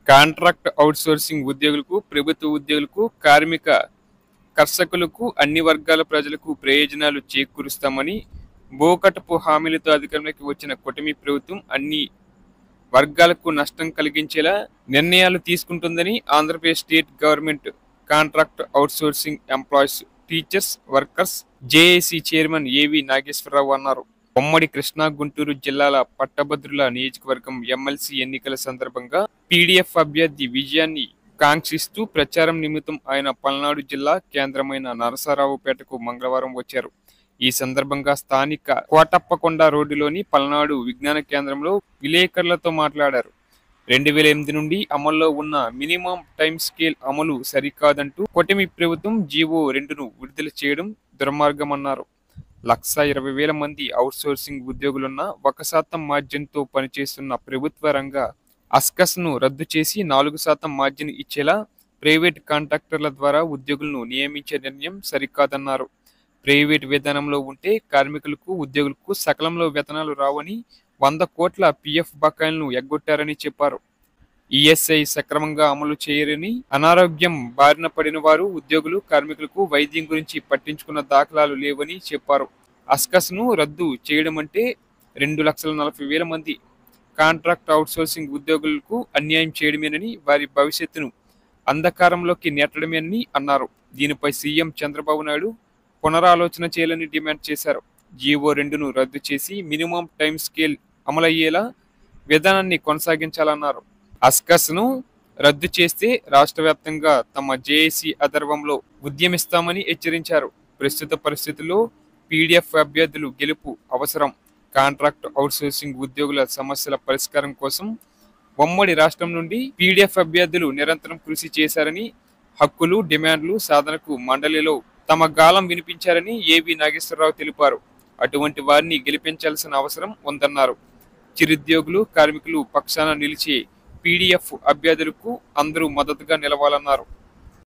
Contract outsourcing ఉద్యోగులకు, ప్రభుత్వ ఉద్యోగులకు, కార్మిక కర్షకులకు, అన్ని వర్గాల ప్రజలకు ప్రయోజనాలు చేకూరుస్తామని బోకటపు హామీలతో అధికారంలోకి వచ్చిన కూటమి ప్రభుత్వం అన్ని వర్గాలకు నష్టం కలిగించేలా నిర్ణయాలు తీసుకుంటుందని Andhra Pradesh state government contract outsourcing employees teachers workers JAC chairman ఏవి నాగేశ్వరరావు అన్నారు. ఉమ్మడి కృష్ణా, గుంటూరు జిల్లాల పట్టభద్రుల నియోజకవర్గం ఎమ్మెల్సీ ఎన్నికల సందర్భంగా పీడీఎఫ్ అభ్యర్థి విజయాన్ని కాంక్షిస్తూ ప్రచారం నిమిత్తం ఆయన పల్నాడు జిల్లా కేంద్రమైన నరసరావుపేటకు మంగళవారం వచ్చారు. ఈ సందర్భంగా స్థానిక కోటప్పకొండ రోడ్డులోని పల్నాడు విజ్ఞాన కేంద్రంలో విలేకరులతో మాట్లాడారు. 2008 నుండి అమల్లో ఉన్న మినిమం టైం స్కేల్ అమలు సరికాదంటూ కూటమి ప్రభుత్వం జీవో 2ను విడుదల చేయడం దుర్మార్గమన్నారు. 1,20,000 మంది అవుట్సోర్సింగ్ ఉద్యోగులున్న 1% మార్జిన్తో పనిచేస్తున్న ప్రభుత్వ రంగ అస్కస్ను రద్దు చేసి 4% మార్జిన్ ఇచ్చేలా ప్రైవేట్ కాంట్రాక్టర్ల ద్వారా ఉద్యోగులను నియమించే నిర్ణయం సరికాదన్నారు. ప్రైవేట్ విధానంలో ఉంటే కార్మికులకు, ఉద్యోగులకు సకాలంలో వేతనాలు రావని, 100 కోట్ల పీఎఫ్ బకాయిలను ఎగ్గొట్టారని చెప్పారు. ఈఎస్ఐ సక్రమంగా అమలు చేయరని, అనారోగ్యం బారిన పడిన వారు, ఉద్యోగులు, కార్మికులకు వైద్యం గురించి పట్టించుకున్న దాఖలాలు లేవని చెప్పారు. అస్కస్ను రద్దు చేయడమంటే 2,40,000 మంది కాంట్రాక్ట్ అవుట్సోర్సింగ్ ఉద్యోగులకు అన్యాయం చేయడమేనని, వారి భవిష్యత్తును అంధకారంలోకి నెట్టడమేనని అన్నారు. దీనిపై సీఎం చంద్రబాబు నాయుడు పునరాలోచన చేయాలని డిమాండ్ చేశారు. జీవో 2ను రద్దు చేసి మినిమం టైం స్కేల్ అమలయ్యేలా విధానాన్ని కొనసాగించాలన్నారు. అస్కస్ను రద్దు చేస్తే రాష్ట్ర వ్యాప్తంగా తమ జేఏసీ ఆధ్వర్యంలో ఉద్యమిస్తామని హెచ్చరించారు. ప్రస్తుత పరిస్థితుల్లో పీడీఎఫ్ అభ్యర్థులు గెలుపు అవసరం. కాంట్రాక్ట్ అవుట్సోర్సింగ్ ఉద్యోగుల సమస్యల పరిష్కారం కోసం ఉమ్మడి రాష్ట్రం నుండి పీడీఎఫ్ అభ్యర్థులు నిరంతరం కృషి చేశారని, హక్కులు, డిమాండ్లు సాధనకు మండలిలో తమ గాలం వినిపించారని ఏవి నాగేశ్వరరావు తెలిపారు. అటువంటి వారిని గెలిపించాల్సిన అవసరం ఉందన్నారు. చిరుద్యోగులు, కార్మికులు పక్షాన నిలిచే పీడీఎఫ్ అభ్యర్థులకు అందరూ మద్దతుగా నిలవాలన్నారు.